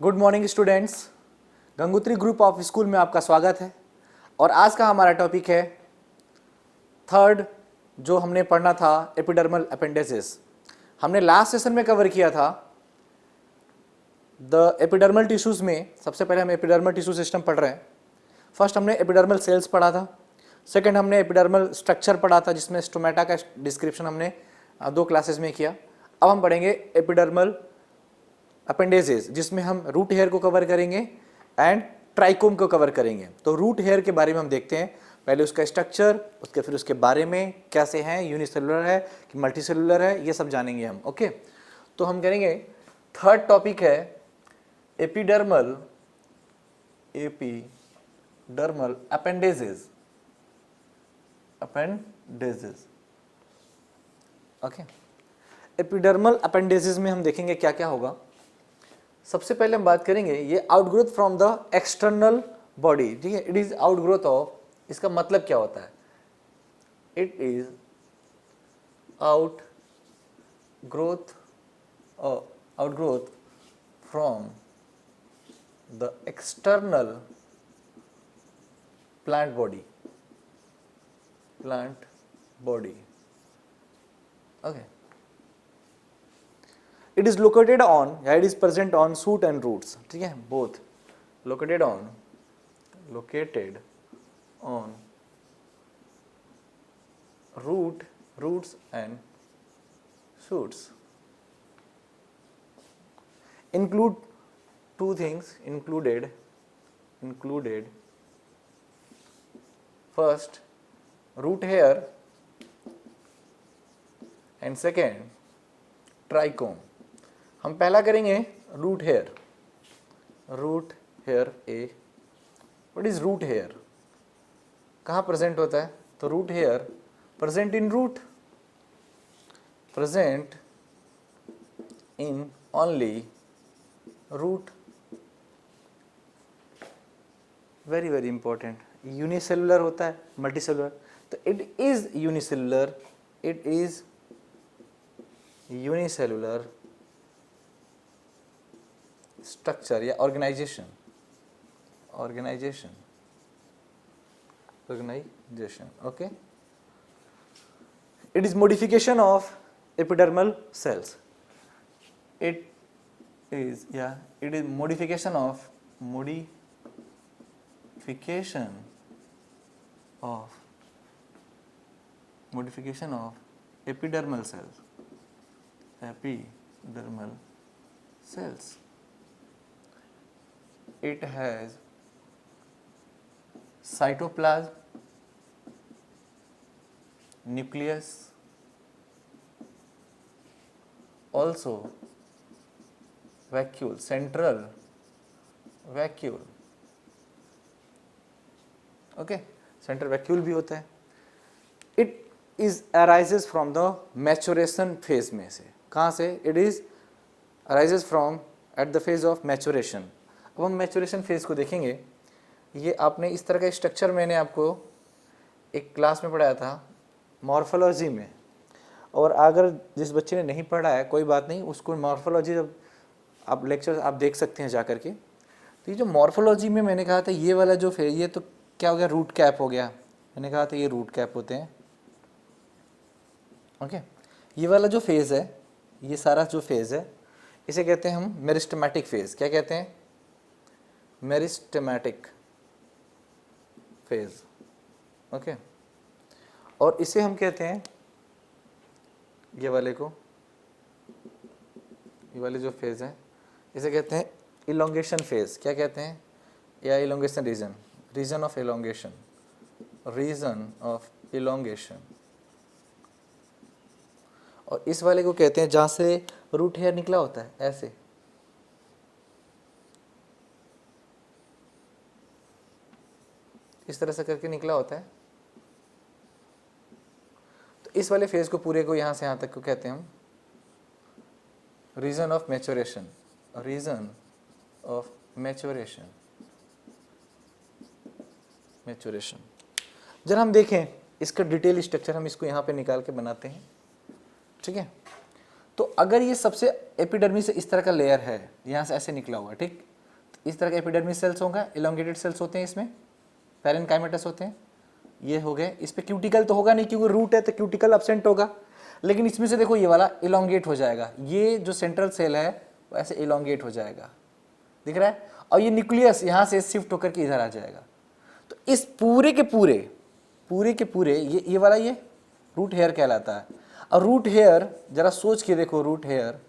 Good morning students, Gangotri group of school में आपका स्वागत है। और आज का हमारा टॉपिक है थर्ड, जो हमने पढ़ना था एपिडर्मल अपेंडिसेस। हमने लास्ट सेशन में कवर किया था द एपिडर्मल टिश्यूज में। सबसे पहले हम एपिडर्मल टिश्यू सिस्टम पढ़ रहे हैं। फर्स्ट हमने एपिडर्मल सेल्स पढ़ा था, सेकंड हमने एपिडर्मल स्ट्रक्चर पढ़ा था जिसमें स्टोमेटा का डिस्क्रिप्शन हमने 2 क्लासेस में किया। अब हम पढ़ेंगे एपिडर्मल अपेंडेजेस जिसमें हम रूट हेयर को कवर करेंगे एंड ट्राइकोम को कवर करेंगे। तो रूट हेयर के बारे में हम देखते हैं, पहले उसका स्ट्रक्चर, फिर उसके बारे में कैसे हैं, यूनिसेलुलर है कि मल्टीसेलुलर है, ये सब जानेंगे हम। ओके, तो हम करेंगे थर्ड टॉपिक है epidermal appendages. Okay, epidermal appendages में हम देखेंगे क्या क्या होगा। सबसे पहले हम बात करेंगे ये outgrowth from the external body. ठीक है, इट इज आउटग्रोथ ऑफ, इसका मतलब क्या होता है? It is outgrowth from the external plant body. Okay, it is located on, या it is present on shoot and roots। ठीक है, both located on roots and shoots। include two things included first root hair and second trichome. हम पहला करेंगे root hair A. What is root hair? कहाँ present होता है? तो root hair present in only root. Very very important. Unicellular होता है, multicellular? तो it is unicellular, unicellular structure या organization. Okay, it is modification of epidermal cells. It is modification of epidermal cells। It has cytoplasm, nucleus, also vacuole, central vacuole। Okay, central vacuole भी होता है। It is arises from the maturation phase में से। कहाँ से? It is arises from at the phase of maturation. अब हम maturation phase को देखेंगे। ये आपने इस तरह का स्ट्रक्चर मैंने आपको एक क्लास में पढ़ाया था मॉर्फोलॉजी में, और अगर जिस बच्चे ने नहीं पढ़ा है कोई बात नहीं, उसको मॉर्फोलॉजी जब आप लेक्चर आप देख सकते हैं जा करके। तो ये जो मॉर्फोलॉजी में मैंने कहा था ये वाला जो फेज, ये तो क्या हो गया? रूट कैप हो गया। मैंने कहा था ये रूट कैप होते हैं। ओके, ये वाला जो फेज है, ये सारा जो फेज है, इसे कहते हैं हम मेरिस्टेमेटिक फेज। क्या कहते हैं? Meristematic phase. ओके, और इसे हम कहते हैं, ये वाले जो फेज है इसे कहते हैं इलोंगेशन फेज। क्या कहते हैं? या इलोंगेशन रीजन ऑफ इलोंगेशन। और इस वाले को कहते हैं जहां से रूट हेयर निकला होता है, ऐसे। इस तरह से करके निकला होता है। तो इस वाले फेज को पूरे को यहां से यहां तक को कहते हैं हम रीजन ऑफ मैच्योरेशन। जरा हम देखें इसका डिटेल स्ट्रक्चर, हम इसको यहाँ पे निकाल के बनाते हैं। ठीक है, तो अगर ये सबसे एपिडर्मिस से इस तरह का लेयर है, यहाँ से ऐसे निकला हुआ, ठीक, इस तरह के एपिडर्मिस सेल्स होगा, इलोंगेटेड सेल्स होते हैं, इसमें पैरेनकाइमेटस होते हैं, ये हो गए। इस पे क्यूटिकल तो होगा नहीं क्योंकि रूट है तो क्यूटिकल एब्सेंट होगा, लेकिन इसमें से देखो ये वाला इलोंगेट हो जाएगा, ये जो सेंट्रल सेल है वो ऐसे इलोंगेट हो जाएगा, दिख रहा है, और ये न्यूक्लियस यहाँ से शिफ्ट होकर के इधर आ जाएगा। तो इस पूरे के पूरे ये वाला ये रूट हेयर कहलाता है। और रूट हेयर जरा सोच के देखो, रूट हेयर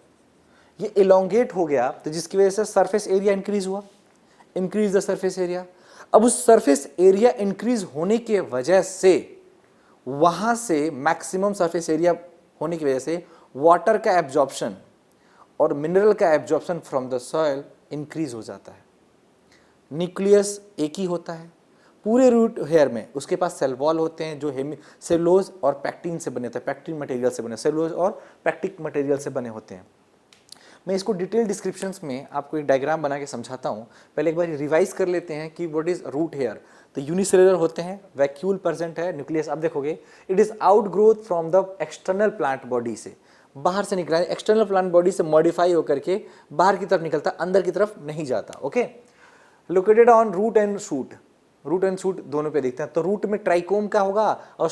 ये इलोंगेट हो गया तो जिसकी वजह से सरफेस एरिया इंक्रीज हुआ, इंक्रीज द सरफेस एरिया। अब उस सरफेस एरिया इंक्रीज होने के वजह से वहां से मैक्सिमम सरफेस एरिया होने की वजह से वाटर का एब्जॉर्प्शन और मिनरल का absorption from the soil increase हो जाता है। न्यूक्लियस एक ही होता है पूरे रूट हेयर में, उसके पास सेल वॉल होते हैं जो सेलुलोज और पैक्टिन से बने होते हैं, पैक्टिन मटेरियल से बने, सेलुलोज और पैक्टिक मटेरियल से बने होते हैं। मैं इसको डिटेल डिस्क्रिप्शंस में आपको एक डायग्राम बना के समझाता हूँ। पहले एक बार रिवाइज कर लेते हैं कि व्हाट इज रूट हेयर। तो यूनिसेलुलर होते हैं, वैक्यूल प्रेजेंट है, न्यूक्लियस आप देखोगे it is out growth from the external plant body से, बाहर से निकला है, एक्सटर्नल प्लांट बॉडी से मॉडिफाई होकर के बाहर की तरफ निकलता, अंदर की तरफ नहीं जाता। Okay, located on root and shoot, root and shoot दोनों पे देखते हैं। तो रूट में ट्राइकोम का होगा और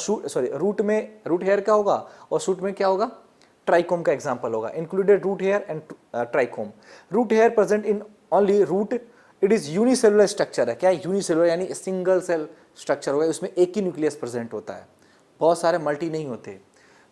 रूट में रूट हेयर का होगा और शूट में क्या होगा, ट्राइकोम का एग्जांपल होगा। Included root hair and trichome. Root hair present in only root, it is unicellular structure है। क्या है यूनिसेलुलर, यानी सिंगल सेल स्ट्रक्चर होगा, उसमें एक ही न्यूक्लियस प्रेजेंट होता है, बहुत सारे मल्टी नहीं होते।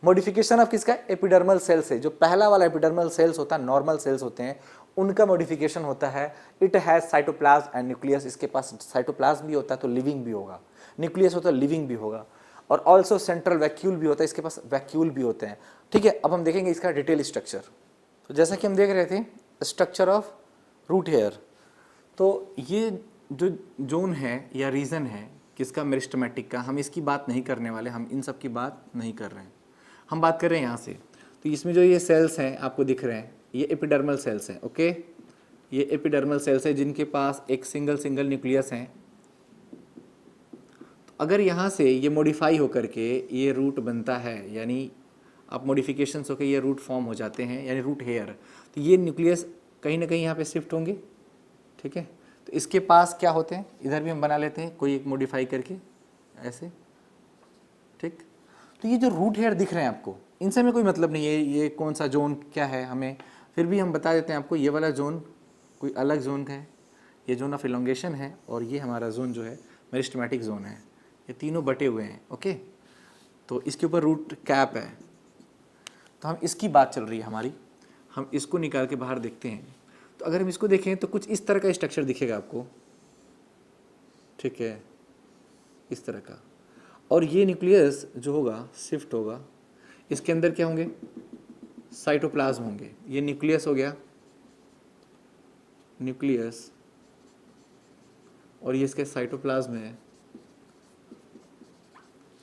मॉडिफिकेशन ऑफ किसका, एपिडर्मल सेल से, जो पहला वाला एपिडर्मल सेल्स होता है, नॉर्मल सेल्स होते हैं, उनका मॉडिफिकेशन होता है। It has cytoplasm and nucleus, इसके पास साइटोप्लाज्म भी होता है तो लिविंग भी होगा, न्यूक्लियस होता है लिविंग भी होगा, और ऑल्सो सेंट्रल वैक्यूल भी होता है, इसके पास वैक्यूल भी होते हैं। ठीक है, अब हम देखेंगे इसका डिटेल स्ट्रक्चर। तो जैसा कि हम देख रहे थे स्ट्रक्चर ऑफ रूट हेयर, तो ये जो जोन है या रीजन है किसका, मेरिस्टेमेटिक का, हम इसकी बात नहीं करने वाले, हम इन सब की बात नहीं कर रहे हैं, हम बात कर रहे हैं यहाँ से। तो इसमें जो ये सेल्स हैं आपको दिख रहे हैं, ये एपिडर्मल सेल्स हैं। ओके, ये एपिडर्मल सेल्स हैं जिनके पास एक सिंगल न्यूक्लियस हैं। तो अगर यहाँ से ये मॉडिफाई होकर के ये रूट बनता है, यानी आप मॉडिफिकेशंस होकर ये रूट फॉर्म हो जाते हैं, यानी रूट हेयर, तो ये न्यूक्लियस कहीं ना कहीं यहाँ पे शिफ्ट होंगे। ठीक है, तो इसके पास क्या होते हैं, इधर भी हम बना लेते हैं कोई एक मॉडिफाई करके ऐसे। ठीक, तो ये जो रूट हेयर दिख रहे हैं आपको, इनसे हमें कोई मतलब नहीं है ये कौन सा जोन क्या है हमें, फिर भी हम बता देते हैं आपको, ये वाला जोन कोई अलग जोन का है, ये जोन ऑफ इलोंगेशन है, और ये हमारा जोन जो है मेरिस्टेमेटिक जोन है। ये तीनों बटे हुए हैं। ओके, तो इसके ऊपर रूट कैप है, तो हम इसकी बात चल रही है हमारी, हम इसको निकाल के बाहर देखते हैं। तो अगर हम इसको देखें तो कुछ इस तरह का स्ट्रक्चर दिखेगा आपको। ठीक है, इस तरह का, और ये न्यूक्लियस जो होगा शिफ्ट होगा, इसके अंदर क्या होंगे, साइटोप्लाज्म होंगे। ये न्यूक्लियस हो गया, न्यूक्लियस, और ये इसके साइटोप्लाज्म है।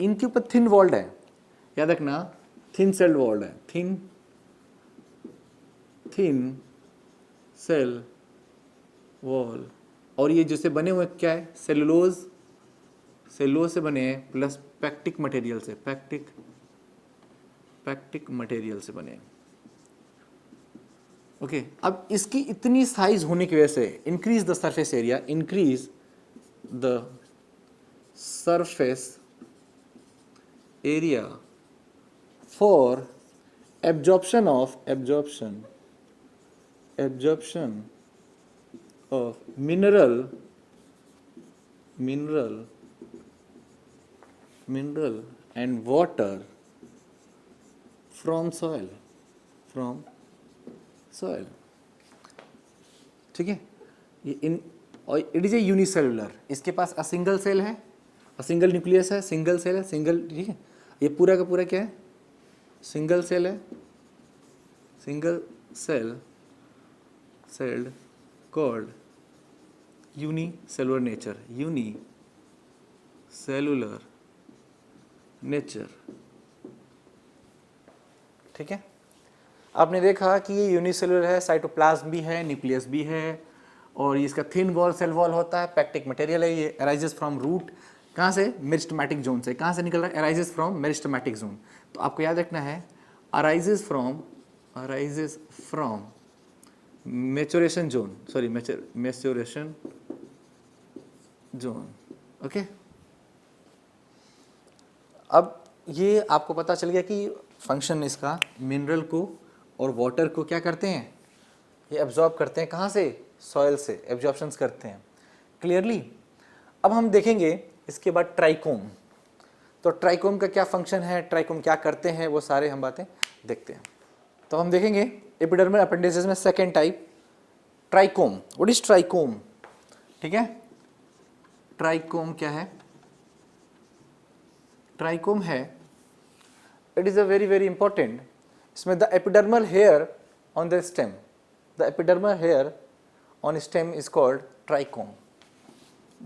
इनके ऊपर थिन वॉल्ड है, याद रखना, थिन सेल वॉल्ड है, थिन सेल वॉल। और ये जैसे बने हुए क्या है, सेलुलोज से बने हैं, प्लस पैक्टिक मटेरियल से, पैक्टिक मटेरियल से बने। ओके, अब इसकी इतनी साइज होने की वजह से increase the surface area, increase the surface area for absorption of mineral and water from soil. ठीक है, ये इट इज ए यूनिसेलुलर, इसके पास अ सिंगल सेल है, अ सिंगल न्यूक्लियस है, सिंगल सेल है, सिंगल। ठीक है, ये पूरा का पूरा क्या है, सिंगल सेल है, single celled called unicellular nature. ठीक है, आपने देखा कि ये यूनिसेलुलर है, साइटोप्लाज्म भी है, न्यूक्लियस भी है, और इसका थिन वॉल सेल वॉल होता है, पैक्टिक मटेरियल है। ये अराइजेस फ्रॉम रूट, कहाँ से, मेरिस्टेमेटिक जोन से। कहाँ से निकल रहा है, अराइजेस फ्रॉम मेरिस्टेमेटिक जोन। तो आपको याद रखना है, arises from maturation zone, sorry maturation zone. Okay, अब ये आपको पता चल गया कि फंक्शन इसका मिनरल को और वाटर को क्या करते हैं, ये एब्जॉर्ब करते हैं। कहाँ से? सॉइल से एब्जॉर्प्शंस करते हैं। क्लियरली। अब हम देखेंगे इसके बाद ट्राइकोम। तो ट्राइकोम का क्या फंक्शन है, ट्राइकोम क्या करते हैं, वो सारे हम बातें देखते हैं। तो हम देखेंगे एपिडर्मल अपेंडिसेस में second type trichome. What is trichome? ठीक है, ट्राइकोम क्या है? ट्राइकोम है, it is a very very important. इसमें the epidermal hair on the stem, the epidermal hair on stem is called trichome.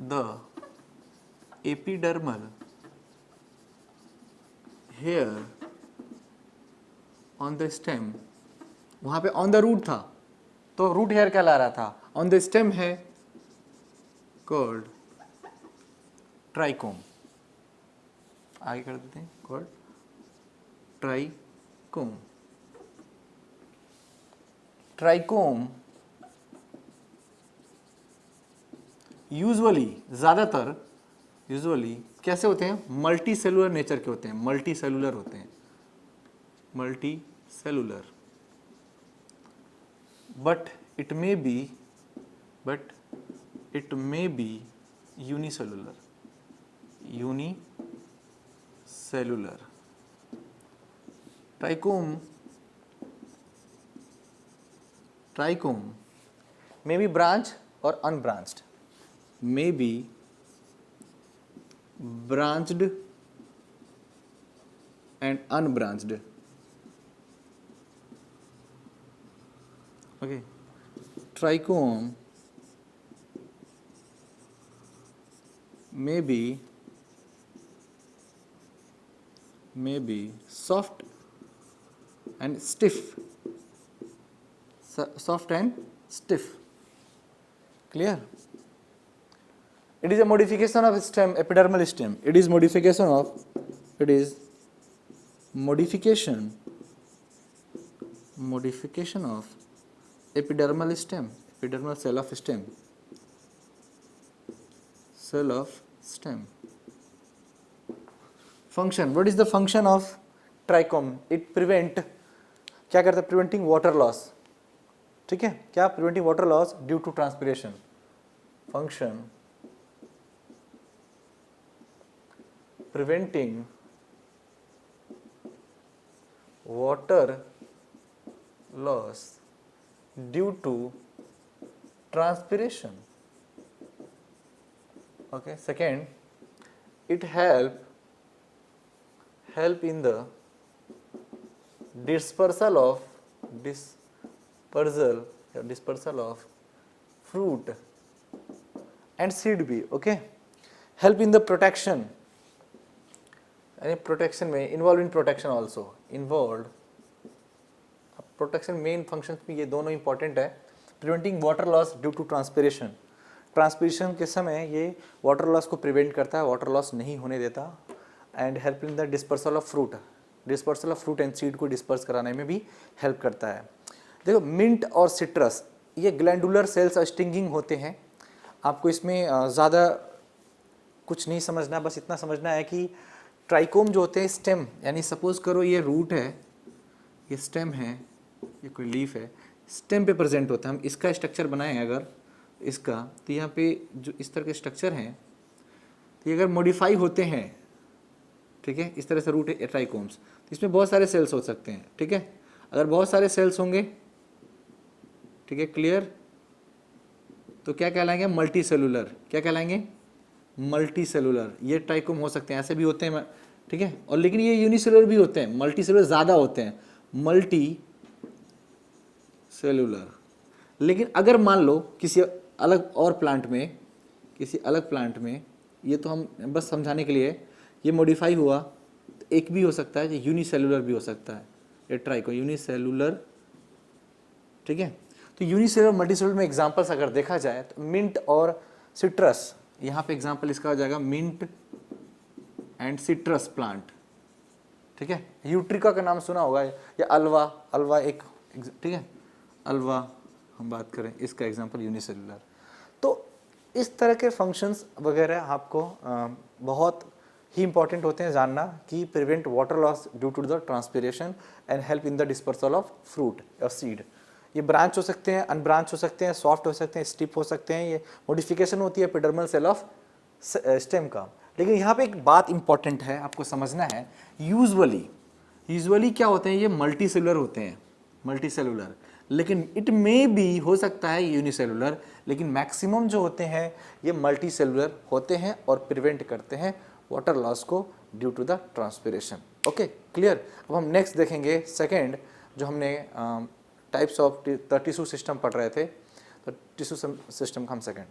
The epidermal hair on the stem, वहां पे on the root था तो root hair कहला रहा था, on the stem है called trichome. आगे कर देते हैं, कॉल्ड ट्राइकोम। ट्राइकोम यूजुअली, ज्यादातर यूजुअली कैसे होते हैं? मल्टी सेलुलर नेचर के होते हैं, मल्टी सेलुलर होते हैं, multi cellular. But it may be unicellular, unicellular. Trichome may be branch or unbranched, may be branched and unbranched. Okay, trichome may be soft and stiff, soft and stiff. Clear? It is a modification of stem, epidermal stem. It is modification of epidermal stem, epidermal cell of stem, Function. What is the function of trichome? It क्या करता है? Preventing water loss. ठीक है, क्या? Preventing water loss due to transpiration. Function preventing water loss due to transpiration. Okay. Second, it help in the dispersal of fruit and seed भी. Okay. Help in the protection, यानी protection में, involve in protection also, involve protection main function में ये दोनों important है. Preventing water loss due to transpiration, transpiration के समय ये वाटर लॉस को प्रिवेंट करता है, वाटर लॉस नहीं होने देता. And help in the dispersal of fruit and seed को डिस्पर्स कराने में भी हेल्प करता है. देखो, मिंट और सिट्रस ये ग्लैंडुलर सेल्स स्टिंगिंग होते हैं. आपको इसमें ज़्यादा कुछ नहीं समझना, बस इतना समझना है कि ट्राइकोम जो होते हैं स्टेम, यानी सपोज करो ये रूट है, ये स्टेम है, ये कोई लीफ है, स्टेम पे प्रेजेंट होता है. हम इसका स्ट्रक्चर बनाएं अगर इसका, तो यहाँ पे जो इस तरह के स्ट्रक्चर हैं, तो ये अगर मॉडिफाई होते हैं, ठीक है, इस तरह से रूट है ट्राइकोम्स, तो इसमें बहुत सारे सेल्स हो सकते हैं. ठीक है, अगर बहुत सारे सेल्स होंगे, ठीक है, क्लियर, तो क्या कहलाएंगे? Multicellular. क्या कहलाएंगे? Multi cellular. ये ट्राइकोम हो सकते हैं, ऐसे भी होते हैं, ठीक है, और लेकिन ये यूनिसेलुलर भी होते हैं, मल्टी सेलुलर ज़्यादा होते हैं, मल्टी सेलुलर. लेकिन अगर मान लो किसी अलग और प्लांट में, ये तो हम बस समझाने के लिए, ये मॉडिफाई हुआ, तो एक भी हो सकता है, यूनिसेलुलर भी हो सकता है. ये ट्राइकोम यूनिसेलुलर. ठीक है, तो यूनिसेलुलर मल्टीसेलुलर में एग्जांपल्स अगर देखा जाए तो मिंट और सिट्रस, यहाँ पे एग्जांपल इसका हो जाएगा मिंट एंड सिट्रस प्लांट. ठीक है, यूट्रिका का नाम सुना होगा, या अल्वा एक, ठीक है, अल्वा हम बात करें इसका एग्जांपल यूनिसेलुलर, तो इस तरह के फंक्शंस वगैरह आपको बहुत ही इंपॉर्टेंट होते हैं जानना कि prevent water loss due to the transpiration and help in the dispersal of fruit और सीड। ये ब्रांच हो सकते हैं, अनब्रांच हो सकते हैं, सॉफ्ट हो सकते हैं, स्टिप हो सकते हैं, ये मॉडिफिकेशन होती है एपिडर्मल सेल ऑफ स्टेम का। लेकिन यहाँ पे एक बात इंपॉर्टेंट है आपको समझना है, यूजुअली क्या होते हैं, ये मल्टी सेलुलर होते हैं, मल्टी सेलुलर, लेकिन इट मे बी हो सकता है यूनिसेलुलर, लेकिन मैक्सिमम जो होते हैं ये मल्टी सेलुलर होते हैं और प्रिवेंट करते हैं वाटर लॉस को due to the transpiration. Okay clear. अब हम नेक्स्ट देखेंगे सेकेंड, जो हमने types of the tissue system पढ़ रहे थे, तो टिश्यू सिस्टम का हम सेकेंड